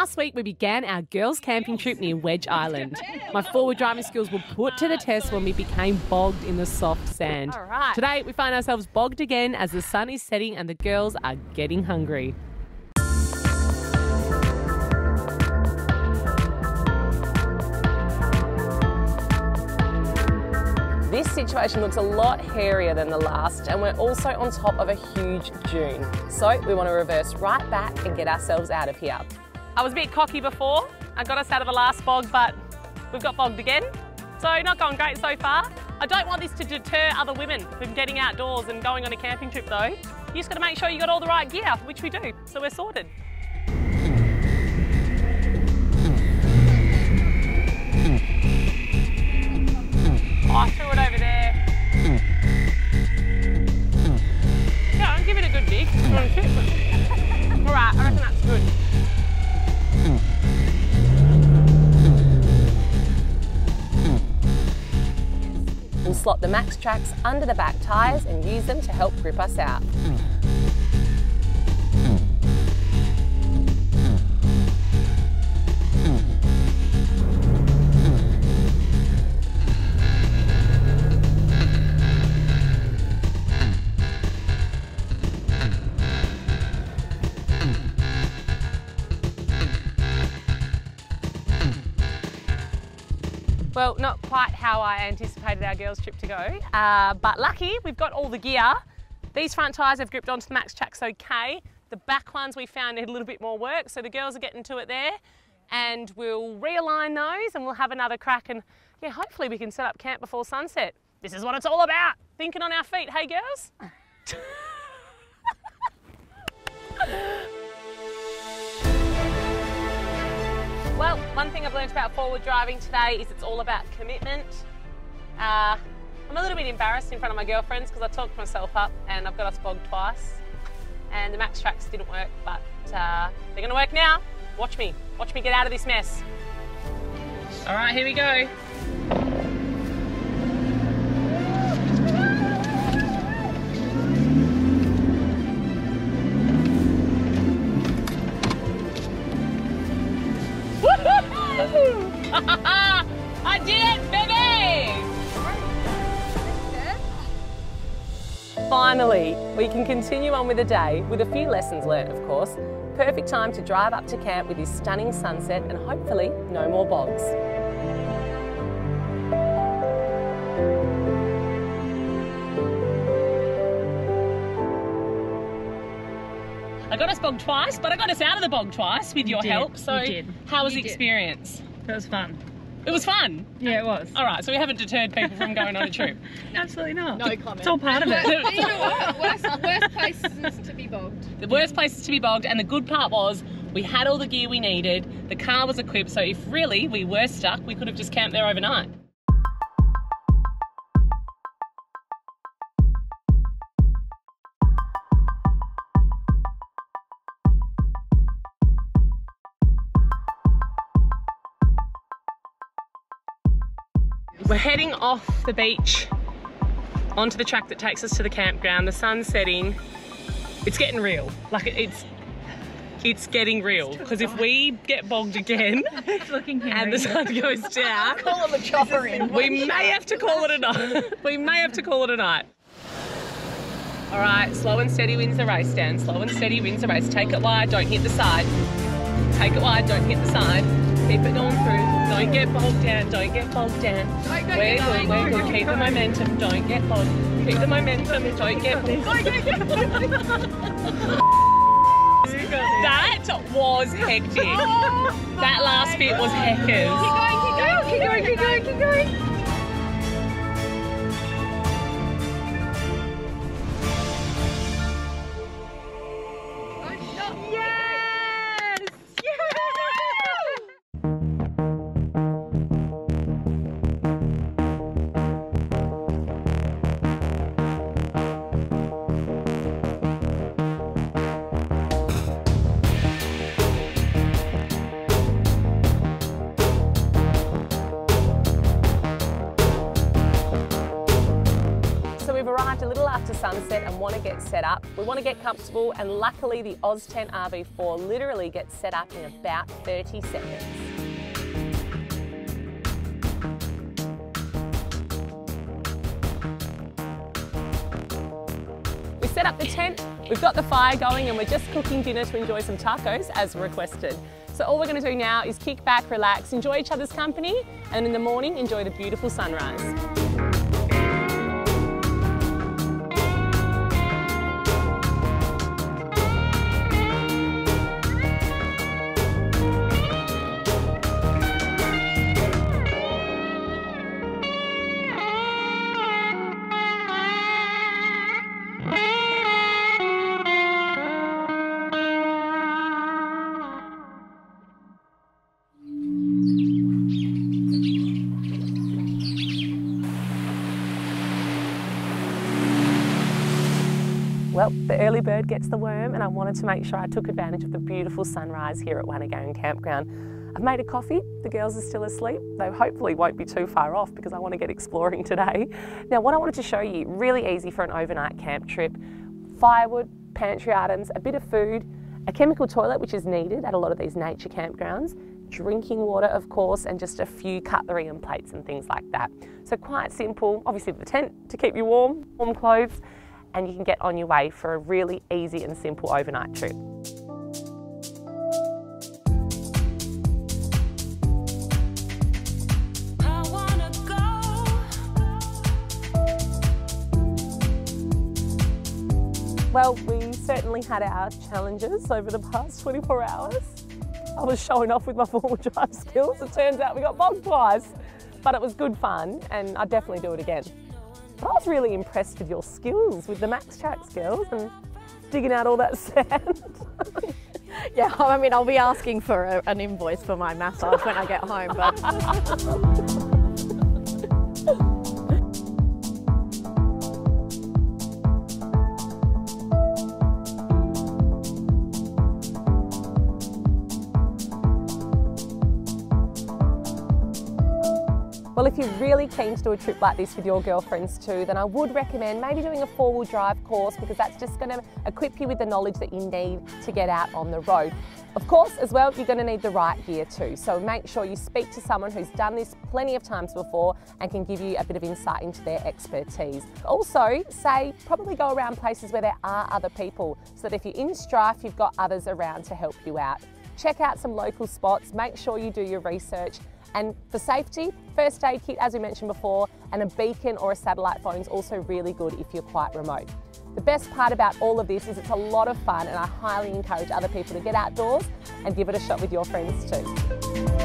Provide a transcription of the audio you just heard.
Last week we began our girls' camping trip near Wedge Island. My forward driving skills were put to the test when we became bogged in the soft sand. All right. Today we find ourselves bogged again as the sun is setting and the girls are getting hungry. This situation looks a lot hairier than the last, and we're also on top of a huge dune. So we want to reverse right back and get ourselves out of here. I was a bit cocky before. I got us out of the last bog, but we've got bogged again. So not going great so far. I don't want this to deter other women from getting outdoors and going on a camping trip though. You just got to make sure you got all the right gear, which we do, so we're sorted. Oh, I threw it over there. Yeah, I'll give it a good dig. All right, I reckon that's good. We'll slot the max tracks under the back tyres and use them to help grip us out. Well, not quite how I anticipated our girls' trip to go, but lucky we've got all the gear. These front tyres have gripped onto the max tracks okay. The back ones we found need a little bit more work, so the girls are getting to it there. And we'll realign those and we'll have another crack and yeah, hopefully we can set up camp before sunset. This is what it's all about, thinking on our feet, hey girls? Well, one thing I've learned about forward driving today is it's all about commitment. I'm a little bit embarrassed in front of my girlfriends because I talked myself up and I've got us bogged twice. And the max tracks didn't work, but they're going to work now. Watch me get out of this mess. All right, here we go. I did it, baby! Finally, we can continue on with the day with a few lessons learnt, of course. Perfect time to drive up to camp with this stunning sunset and hopefully no more bogs. I got us bogged twice, but I got us out of the bog twice with your help. So how was the experience? It was fun. It was fun? Yeah, it was. All right, so we haven't deterred people from going on a trip? Absolutely not. No comment. It's all part of it. You know what? Worst places to be bogged. The worst places to be bogged, and the good part was we had all the gear we needed, the car was equipped, so if really we were stuck, we could have just camped there overnight. We're heading off the beach onto the track that takes us to the campground. The sun's setting. It's getting real. Like it's getting real. Because if we get bogged again and the sun goes down, Call the chopper in. we may have to call it a night. We may have to call it a night. All right, slow and steady wins the race, Dan. Slow and steady wins the race. Take it wide, don't hit the side. Take it wide, don't hit the side. Keep it going through. Don't get bogged down. Don't get bogged down. We're good. We're good. Keep the momentum. Don't get bogged. Keep the momentum. Don't get bogged. That was hectic. That last bit was heckers. Keep going, keep going, keep going, keep going. sunset and want to get set up. We want to get comfortable, and luckily the Oz Tent RV4 literally gets set up in about 30 seconds. We set up the tent, we've got the fire going, and we're just cooking dinner to enjoy some tacos as requested. So all we're going to do now is kick back, relax, enjoy each other's company, and in the morning enjoy the beautiful sunrise. Well, the early bird gets the worm, and I wanted to make sure I took advantage of the beautiful sunrise here at Wanagaring Campground. I've made a coffee, the girls are still asleep. They hopefully won't be too far off because I want to get exploring today. Now, what I wanted to show you, really easy for an overnight camp trip: firewood, pantry items, a bit of food, a chemical toilet, which is needed at a lot of these nature campgrounds, drinking water, of course, and just a few cutlery and plates and things like that. So quite simple, obviously the tent to keep you warm, warm clothes, and you can get on your way for a really easy and simple overnight trip. Well, we certainly had our challenges over the past 24 hours. I was showing off with my four-wheel drive skills. It turns out we got bogged twice, but it was good fun, and I'd definitely do it again. But I was really impressed with your skills, with the Max Track skills and digging out all that sand. Yeah, I mean, I'll be asking for an invoice for my massage when I get home, but... Well, if you're really keen to do a trip like this with your girlfriends too, then I would recommend maybe doing a four-wheel drive course, because that's just going to equip you with the knowledge that you need to get out on the road. Of course, as well, you're going to need the right gear too, so make sure you speak to someone who's done this plenty of times before and can give you a bit of insight into their expertise. Also, probably go around places where there are other people, so that if you're in strife, you've got others around to help you out. Check out some local spots, make sure you do your research. And for safety, first aid kit, as we mentioned before, and a beacon or a satellite phone is also really good if you're quite remote. The best part about all of this is it's a lot of fun, and I highly encourage other people to get outdoors and give it a shot with your friends too.